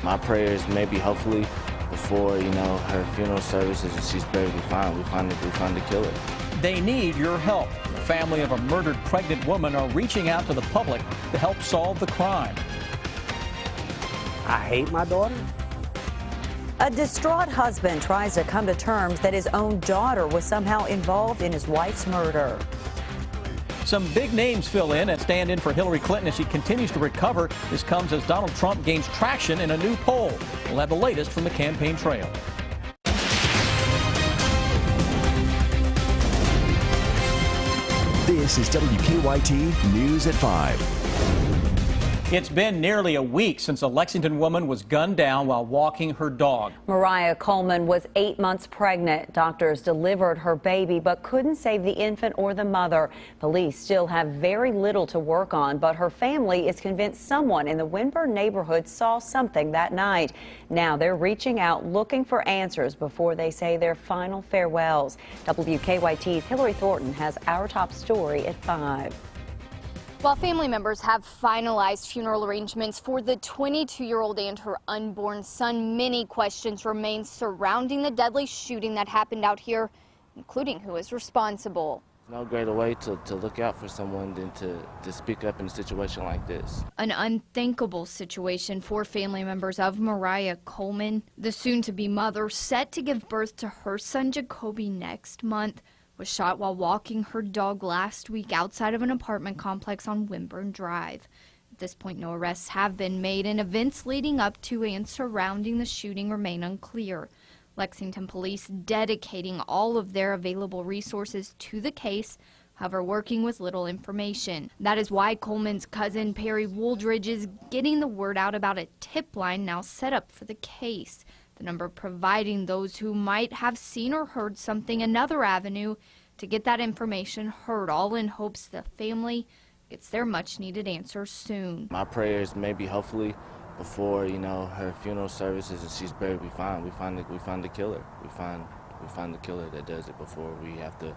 My prayer is maybe, hopefully, before, her funeral services and she's buried, we find the killer. They need your help. The family of a murdered pregnant woman are reaching out to the public to help solve the crime. I hate my daughter. A distraught husband tries to come to terms that his own daughter was somehow involved in his wife's murder. Some big names fill in and stand in for Hillary Clinton as she continues to recover. This comes as Donald Trump gains traction in a new poll. We'll have the latest from the campaign trail. This is WKYT News at 5. It's been nearly a week since a Lexington woman was gunned down while walking her dog. Mariah Coleman was 8 months pregnant. Doctors delivered her baby but couldn't save the infant or the mother. Police still have very little to work on, but her family is convinced someone in the Winburn neighborhood saw something that night. Now they're reaching out looking for answers before they say their final farewells. WKYT's Hillary Thornton has our top story at 5. While family members have finalized funeral arrangements for the 22-year-old and her unborn son, many questions remain surrounding the deadly shooting that happened out here, including who is responsible. No greater way to look out for someone than to speak up in a situation like this. An unthinkable situation for family members of Mariah Coleman. The soon-to-be mother, set to give birth to her son Jacoby next month, was shot while walking her dog last week outside of an apartment complex on Winburn Drive. At this point, no arrests have been made, and events leading up to and surrounding the shooting remain unclear. Lexington police dedicating all of their available resources to the case, however, working with little information. That is why Coleman's cousin Perry Wooldridge is getting the word out about a tip line now set up for the case. The number providing those who might have seen or heard something another avenue to get that information heard, all in hopes the family gets their much-needed answers soon. My prayer is maybe, hopefully, before, her funeral services and she's buried, we find the killer. We find the killer that does it before we have to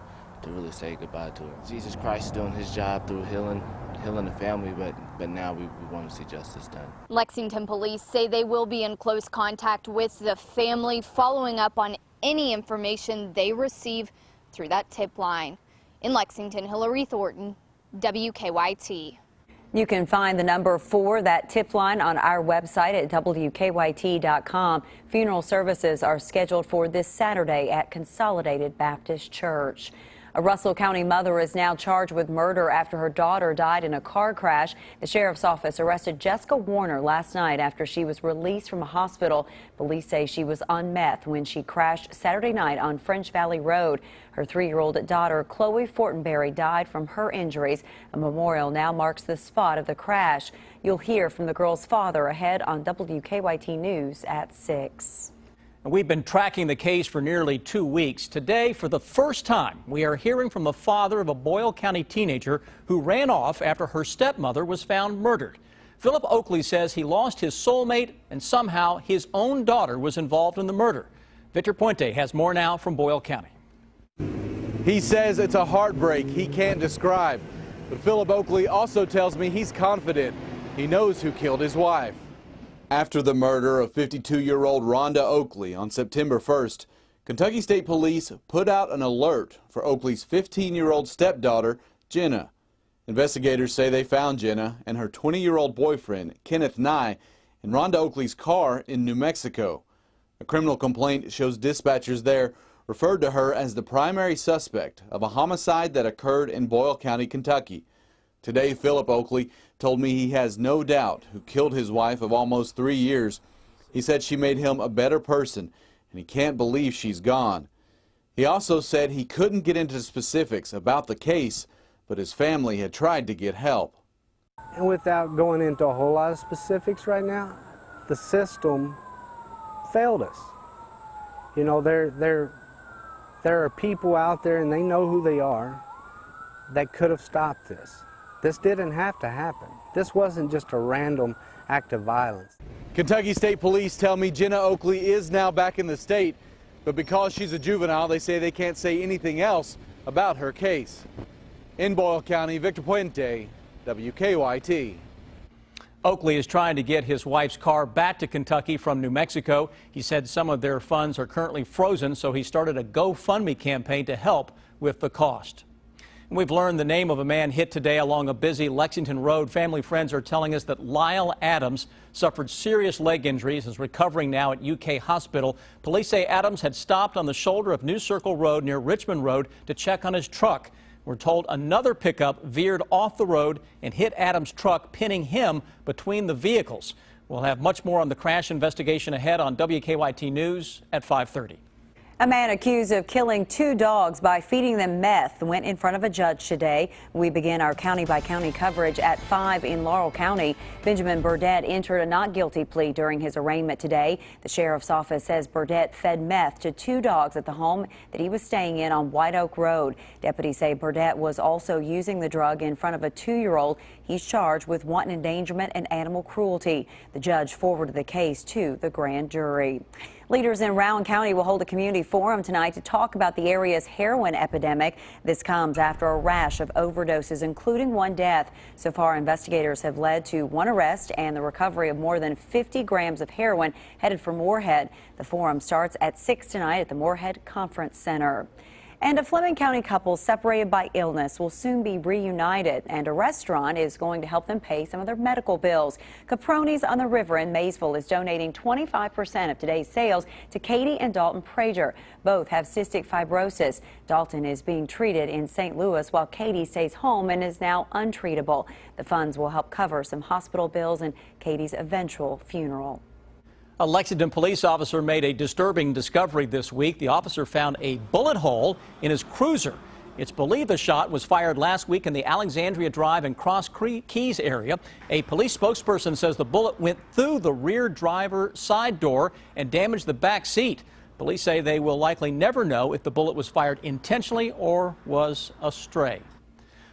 really say goodbye to her. Jesus Christ is doing his job through healing the family, but now we want to see justice done. Lexington police say they will be in close contact with the family, following up on any information they receive through that tip line. In Lexington, Hillary Thornton, WKYT. You can find the number for that tip line on our website at WKYT.com. Funeral services are scheduled for this Saturday at Consolidated Baptist Church. A Russell County mother is now charged with murder after her daughter died in a car crash. The sheriff's office arrested Jessica Warner last night after she was released from a hospital. Police say she was on meth when she crashed Saturday night on French Valley Road. Her 3-year-old daughter, Chloe Fortenberry, died from her injuries. A memorial now marks the spot of the crash. You'll hear from the girl's father ahead on WKYT News at 6. We've been tracking the case for nearly 2 weeks. Today, for the first time, we are hearing from the father of a Boyle County teenager who ran off after her stepmother was found murdered. Philip Oakley says he lost his soulmate and somehow his own daughter was involved in the murder. Victor Puente has more now from Boyle County. He says it's a heartbreak he can't describe. But Philip Oakley also tells me he's confident he knows who killed his wife. After the murder of 52-year-old Rhonda Oakley on September 1st, Kentucky State Police put out an alert for Oakley's 15-year-old stepdaughter, Jenna. Investigators say they found Jenna and her 20-year-old boyfriend, Kenneth Nye, in Rhonda Oakley's car in New Mexico. A criminal complaint shows dispatchers there referred to her as the primary suspect of a homicide that occurred in Boyle County, Kentucky. Today, Philip Oakley told me he has no doubt who killed his wife of almost 3 years. He said she made him a better person, and he can't believe she's gone. He also said he couldn't get into specifics about the case, but his family had tried to get help. And without going into a whole lot of specifics right now, the system failed us. You know, there are people out there, and they know who they are, that could have stopped this. This didn't have to happen. This wasn't just a random act of violence. Kentucky State Police tell me Jenna Oakley is now back in the state, but because she's a juvenile, they say they can't say anything else about her case. In Boyle County, Victor Puente, WKYT. Oakley is trying to get his wife's car back to Kentucky from New Mexico. He said some of their funds are currently frozen, so he started a GoFundMe campaign to help with the cost. And we've learned the name of a man hit today along a busy Lexington road. Family friends are telling us that Lyle Adams suffered serious leg injuries and is recovering now at UK Hospital. Police say Adams had stopped on the shoulder of New Circle Road near Richmond Road to check on his truck. We're told another pickup veered off the road and hit Adams' truck, pinning him between the vehicles. We'll have much more on the crash investigation ahead on WKYT News at 5:30. A man accused of killing 2 dogs by feeding them meth went in front of a judge today. We begin our county-by-county coverage at 5 in Laurel County. Benjamin Burdett entered a not guilty plea during his arraignment today. The sheriff's office says Burdett fed meth to 2 dogs at the home that he was staying in on White Oak Road. Deputies say Burdett was also using the drug in front of a 2-year-old. He's charged with wanton endangerment and animal cruelty. The judge forwarded the case to the grand jury. Leaders in Rowan County will hold a community forum tonight to talk about the area's heroin epidemic. This comes after a rash of overdoses, including 1 death. So far, investigators have led to 1 arrest and the recovery of more than 50 grams of heroin headed for Moorhead. The forum starts at 6 tonight at the Moorhead Conference Center. And a Fleming County couple separated by illness will soon be reunited, and a restaurant is going to help them pay some of their medical bills. Caproni's on the River in Maysville is donating 25% of today's sales to Katie and Dalton Prager. Both have cystic fibrosis. Dalton is being treated in St. Louis while Katie stays home and is now untreatable. The funds will help cover some hospital bills and Katie's eventual funeral. A Lexington police officer made a disturbing discovery this week. The officer found a bullet hole in his cruiser. It's believed the shot was fired last week in the Alexandria Drive and Cross Keys area. A police spokesperson says the bullet went through the rear driver side door and damaged the back seat. Police say they will likely never know if the bullet was fired intentionally or was a stray.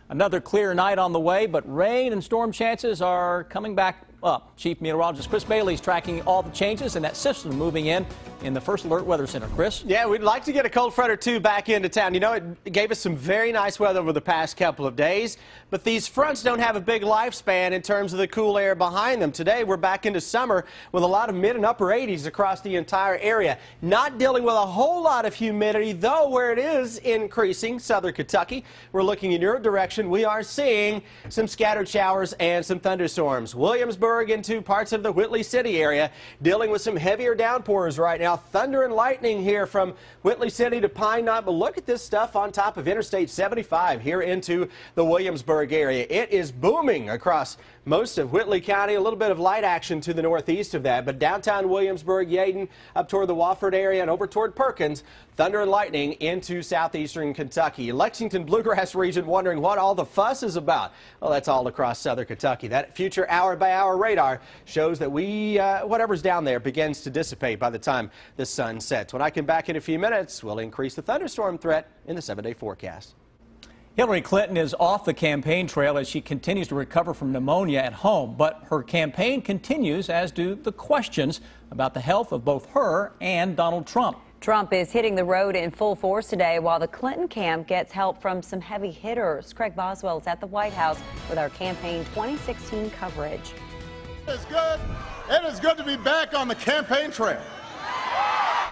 Another clear night on the way, but rain and storm chances are coming back up. Chief Meteorologist Chris Bailey is tracking all the changes in that system moving in the First Alert Weather Center. Chris? Yeah, we'd like to get a cold front or 2 back into town. You know, it gave us some very nice weather over the past couple of days, but these fronts don't have a big lifespan in terms of the cool air behind them. Today, we're back into summer with a lot of mid and upper 80s across the entire area. Not dealing with a whole lot of humidity, though, where it is increasing. Southern Kentucky, we're looking in your direction. We are seeing some scattered showers and some thunderstorms. Williamsburg into parts of the Whitley City area dealing with some heavier downpours right now. Thunder and lightning here from Whitley City to Pine Knot, but look at this stuff on top of Interstate 75 here into the Williamsburg area. It is booming across most of Whitley County. A little bit of light action to the northeast of that, but downtown Williamsburg, Yeadon, up toward the Wofford area and over toward Perkins, thunder and lightning into southeastern Kentucky. Lexington Bluegrass region wondering what all the fuss is about. Well, that's all across southern Kentucky. That future hour-by-hour radar shows that whatever's down there begins to dissipate by the time the sun sets. When I come back in a few minutes, we'll increase the thunderstorm threat in the 7-day forecast. Hillary Clinton is off the campaign trail as she continues to recover from pneumonia at home, but her campaign continues, as do the questions about the health of both her and Donald Trump. Trump is hitting the road in full force today while the Clinton camp gets help from some heavy hitters. Craig Boswell is at the White House with our campaign 2016 coverage. It's good. It is good to be back on the campaign trail.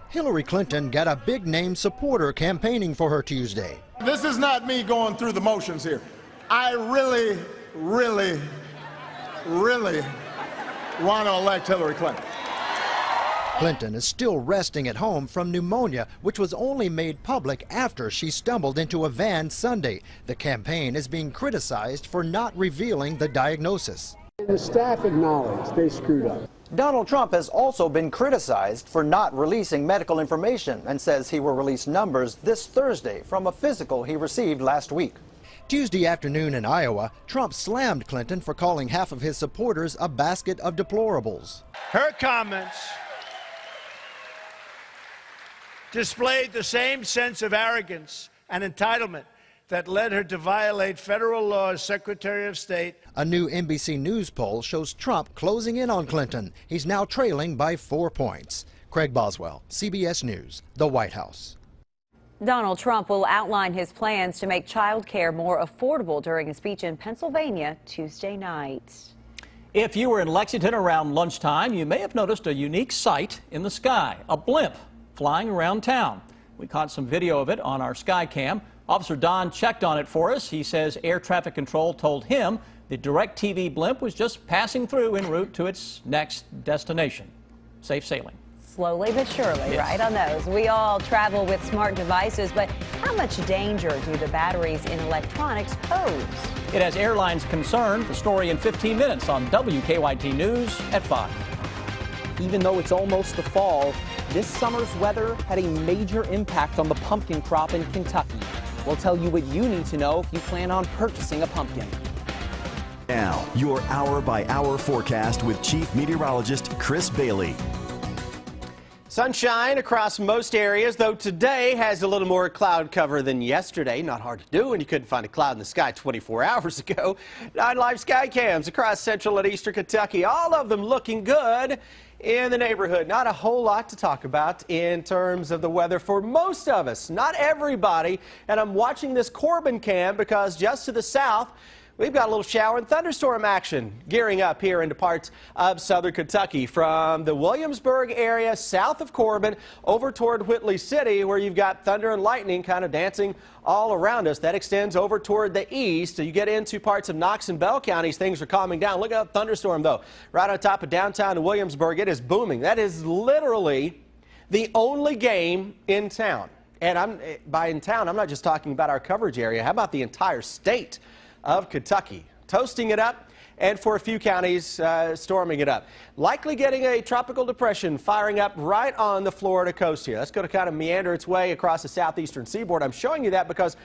Hillary Clinton got a big-name supporter campaigning for her Tuesday. This is not me going through the motions here. I really, really, really want to elect Hillary Clinton. Clinton is still resting at home from pneumonia, which was only made public after she stumbled into a van Sunday. The campaign is being criticized for not revealing the diagnosis. The staff acknowledged they screwed up. Donald Trump has also been criticized for not releasing medical information and says he will release numbers this Thursday from a physical he received last week. Tuesday afternoon in Iowa, Trump slammed Clinton for calling half of his supporters a basket of deplorables. Her comments displayed the same sense of arrogance and entitlement that led her to violate federal law as Secretary of State. A new NBC News poll shows Trump closing in on Clinton. He's now trailing by 4 points. Craig Boswell, CBS News, the White House. Donald Trump will outline his plans to make child care more affordable during a speech in Pennsylvania Tuesday night. If you were in Lexington around lunchtime, you may have noticed a unique sight in the sky, a blimp flying around town. We caught some video of it on our sky cam. Officer Don checked on it for us. He says air traffic control told him the DirecTV blimp was just passing through en route to its next destination. Safe sailing. Slowly but surely, Yes. right on those. We all travel with smart devices, but how much danger do the batteries in electronics pose? It has airlines concerned. The story in 15 minutes on WKYT News at 5. Even though it's almost the fall, this summer's weather had a major impact on the pumpkin crop in Kentucky. We'll tell you what you need to know if you plan on purchasing a pumpkin. Now, your hour-by-hour forecast with Chief Meteorologist Chris Bailey. Sunshine across most areas, though today has a little more cloud cover than yesterday. Not hard to do when you couldn't find a cloud in the sky 24 hours ago. 9 live sky cams across central and eastern Kentucky, all of them looking good in the neighborhood. Not a whole lot to talk about in terms of the weather for most of us, not everybody. And I'm watching this Corbin cam because just to the south, we've got a little shower and thunderstorm action gearing up here into parts of southern Kentucky from the Williamsburg area south of Corbin over toward Whitley City, where you've got thunder and lightning kind of dancing all around us. That extends over toward the east. So you get into parts of Knox and Bell counties, things are calming down. Look at that thunderstorm, though. Right on top of downtown Williamsburg, it is booming. That is literally the only game in town. And by in town, I'm not just talking about our coverage area. How about the entire state of Kentucky? Toasting it up, and for a few counties, storming it up. Likely getting a tropical depression firing up right on the Florida coast here. That's going to kind of meander its way across the southeastern seaboard. I'm showing you that because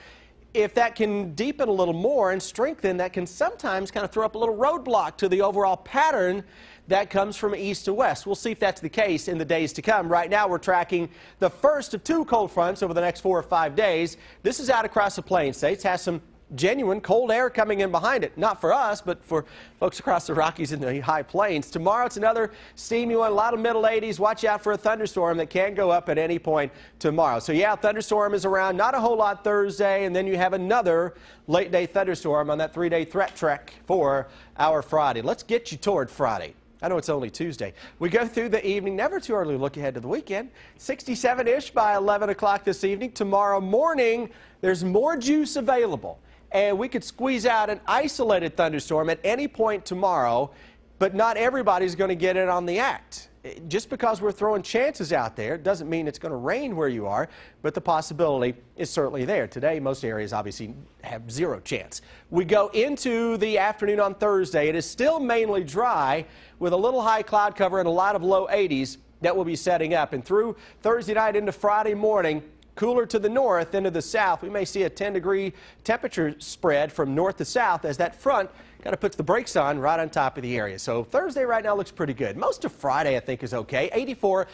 if that can deepen a little more and strengthen, that can sometimes kind of throw up a little roadblock to the overall pattern that comes from east to west. We'll see if that's the case in the days to come. Right now, we're tracking the first of 2 cold fronts over the next 4 or 5 days. This is out across the Plains states, has some genuine cold air coming in behind it. Not for us, but for folks across the Rockies and the high plains. Tomorrow, it's another steamy one, a lot of middle 80s. Watch out for a thunderstorm that can go up at any point tomorrow. So yeah, thunderstorm is around, not a whole lot Thursday, and then you have another late day thunderstorm on that 3-day threat track for our Friday. Let's get you toward Friday. I know it's only Tuesday. We go through the evening, never too early to look ahead to the weekend. 67-ish by 11 o'clock this evening. Tomorrow morning, there's more juice available. And we could squeeze out an isolated thunderstorm at any point tomorrow, but not everybody's going to get it on the act. Just because we're throwing chances out there doesn't mean it's going to rain where you are, but the possibility is certainly there. Today, most areas obviously have 0 chance. We go into the afternoon on Thursday. It is still mainly dry with a little high cloud cover and a lot of low 80s that will be setting up. And through Thursday night into Friday morning, cooler to the north into the south. We may see a 10-degree temperature spread from north to south as that front kind of puts the brakes on right on top of the area. So Thursday right now looks pretty good. Most of Friday I think is okay. 84,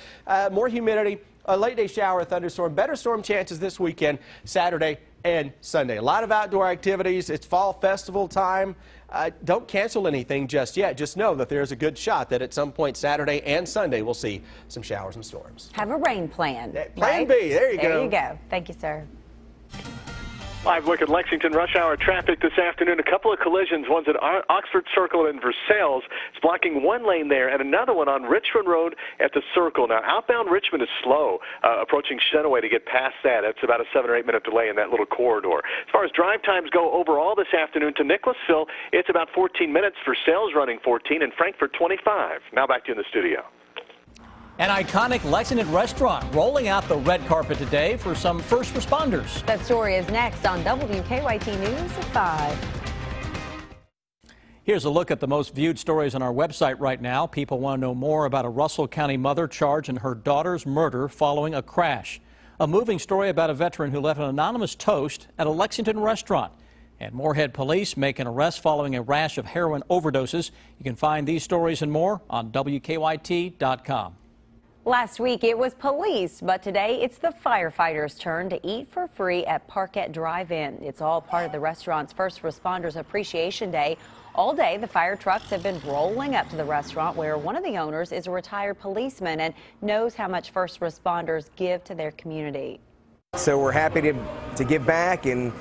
more humidity, a late day shower, thunderstorm, better storm chances this weekend, Saturday and Sunday. A lot of outdoor activities. It's fall festival time. Don't cancel anything just yet. Just know that there's a good shot that at some point Saturday and Sunday we'll see some showers and storms. Have a rain plan. Plan B. There you go. There you go. Thank you, sir. Live look at Lexington rush hour traffic this afternoon. A couple of collisions, one's at Oxford Circle in Versailles. It's blocking one lane there, and another one on Richmond Road at the Circle. Now, outbound Richmond is slow, approaching Shenaway to get past that. It's about a 7 or 8 minute delay in that little corridor. As far as drive times go overall this afternoon to Nicholasville, it's about 14 minutes. Versailles running 14 and Frankfort 25. Now back to you in the studio. An iconic Lexington restaurant rolling out the red carpet today for some first responders. That story is next on WKYT News at 5. Here's a look at the most viewed stories on our website right now. People want to know more about a Russell County mother charged in her daughter's murder following a crash. A moving story about a veteran who left an anonymous toast at a Lexington restaurant. And Moorhead police make an arrest following a rash of heroin overdoses. You can find these stories and more on WKYT.com. Last week it was police, but today it's the firefighters' turn to eat for free at Parkette Drive-In. It's all part of the restaurant's First Responders Appreciation Day. All day, the fire trucks have been rolling up to the restaurant where one of the owners is a retired policeman and knows how much first responders give to their community. So we're happy to give back, and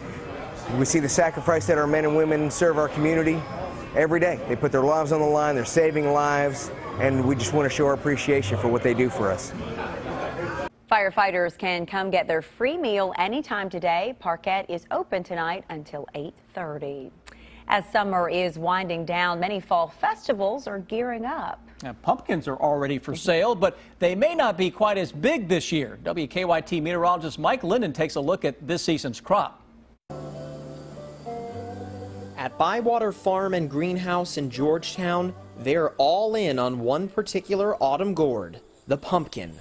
we see the sacrifice that our men and women serve our community, every day. They put their lives on the line, they're saving lives, and we just want to show our appreciation for what they do for us. Firefighters can come get their free meal anytime today. Parkette is open tonight until 8:30. As summer is winding down, many fall festivals are gearing up. Now, pumpkins are already for sale, but they may not be quite as big this year. WKYT meteorologist Mike Linden takes a look at this season's crop. At Bywater Farm and Greenhouse in Georgetown, they're all in on one particular autumn gourd, the pumpkin.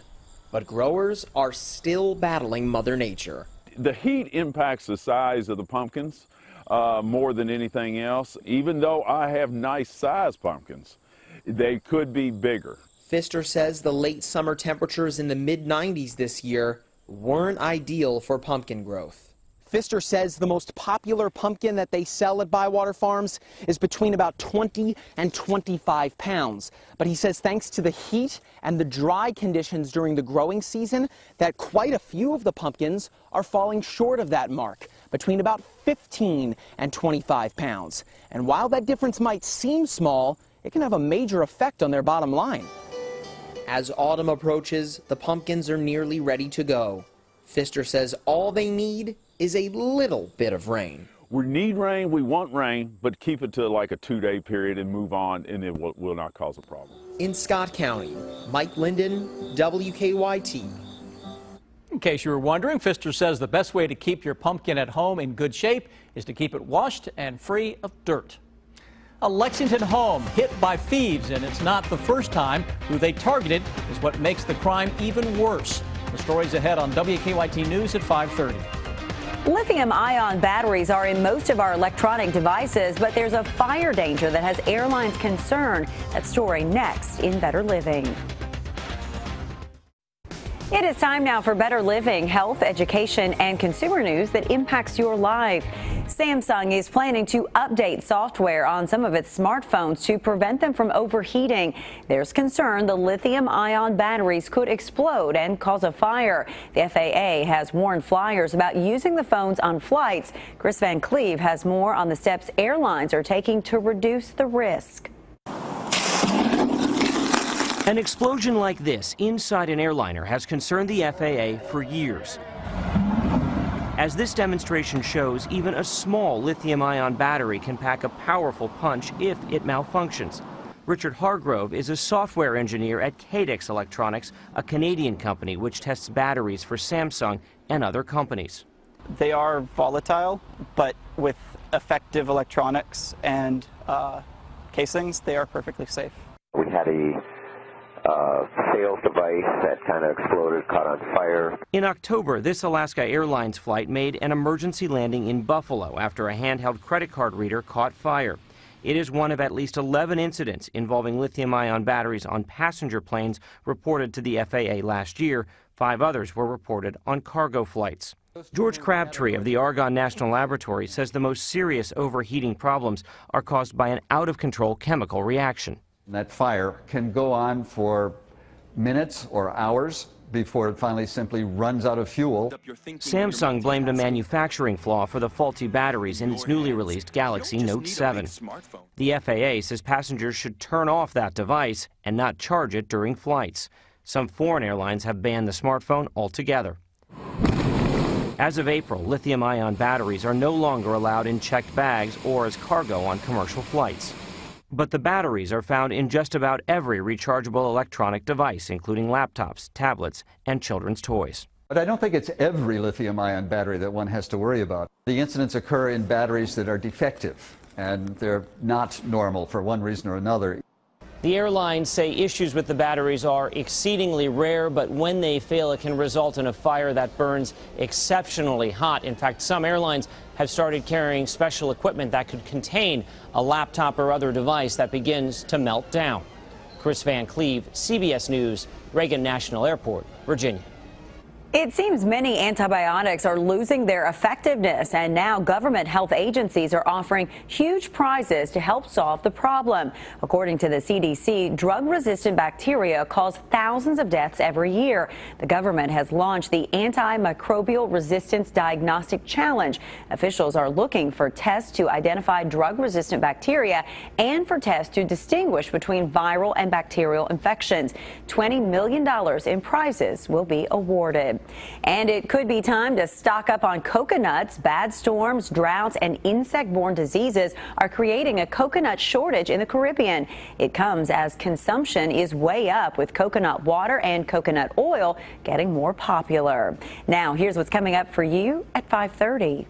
But growers are still battling Mother Nature. The heat impacts the size of the pumpkins more than anything else. Even though I have nice sized pumpkins, they could be bigger. Pfister says the late summer temperatures in the mid-90s this year weren't ideal for pumpkin growth. Pfister says the most popular pumpkin that they sell at Bywater Farms is between about 20 and 25 pounds. But he says thanks to the heat and the dry conditions during the growing season, that quite a few of the pumpkins are falling short of that mark, between about 15 and 25 pounds. And while that difference might seem small, it can have a major effect on their bottom line. As autumn approaches, the pumpkins are nearly ready to go. Pfister says all they need is a little bit of rain. We need rain, we want rain, but keep it to like a 2-day period and move on, and it will not cause a problem. In Scott County, Mike Linden, WKYT. In case you were wondering, Pfister says the best way to keep your pumpkin at home in good shape is to keep it washed and free of dirt. A Lexington home hit by thieves, and it's not the first time. Who they targeted is what makes the crime even worse. The story's ahead on WKYT News at 5:30. Lithium-ion batteries are in most of our electronic devices, but there's a fire danger that has airlines concerned. That story next in Better Living. It is time now for Better Living, health, education, and consumer news that impacts your life. Samsung is planning to update software on some of its smartphones to prevent them from overheating. There's concern the lithium-ion batteries could explode and cause a fire. The FAA has warned flyers about using the phones on flights. Chris Van Cleve has more on the steps airlines are taking to reduce the risk. An explosion like this inside an airliner has concerned the FAA for years. As this demonstration shows, even a small lithium-ion battery can pack a powerful punch if it malfunctions. Richard Hargrove is a software engineer at Cadix Electronics, a Canadian company which tests batteries for Samsung and other companies. They are volatile, but with effective electronics and casings, they are perfectly safe. We had a sales device that kind of exploded, caught on fire. In October, this Alaska Airlines flight made an emergency landing in Buffalo after a handheld credit card reader caught fire. It is one of at least 11 incidents involving lithium-ion batteries on passenger planes reported to the FAA last year. 5 others were reported on cargo flights. George Crabtree of the Argonne National Laboratory says the most serious overheating problems are caused by an out-of-control chemical reaction. That fire can go on for minutes or hours before it finally simply runs out of fuel. Samsung blamed a manufacturing flaw for the faulty batteries in its newly released Galaxy Note 7. The FAA says passengers should turn off that device and not charge it during flights. Some foreign airlines have banned the smartphone altogether. As of April, lithium-ion batteries are no longer allowed in checked bags or as cargo on commercial flights. But the batteries are found in just about every rechargeable electronic device, including laptops, tablets, and children's toys. But I don't think it's every lithium-ion battery that one has to worry about. The incidents occur in batteries that are defective, and they're not normal for one reason or another. The airlines say issues with the batteries are exceedingly rare, but when they fail, it can result in a fire that burns exceptionally hot. In fact, some airlines have started carrying special equipment that could contain a laptop or other device that begins to melt down. Chris Van Cleve, CBS News, Reagan National Airport, Virginia. It seems many antibiotics are losing their effectiveness, and now government health agencies are offering huge prizes to help solve the problem. According to the CDC, drug-resistant bacteria cause thousands of deaths every year. The government has launched the Antimicrobial Resistance Diagnostic Challenge. Officials are looking for tests to identify drug-resistant bacteria and for tests to distinguish between viral and bacterial infections. $20 million in prizes will be awarded. And it could be time to stock up on coconuts. Bad storms, droughts, and insect-borne diseases are creating a coconut shortage in the Caribbean. It comes as consumption is way up, with coconut water and coconut oil getting more popular. Now, here's what's coming up for you at 5:30.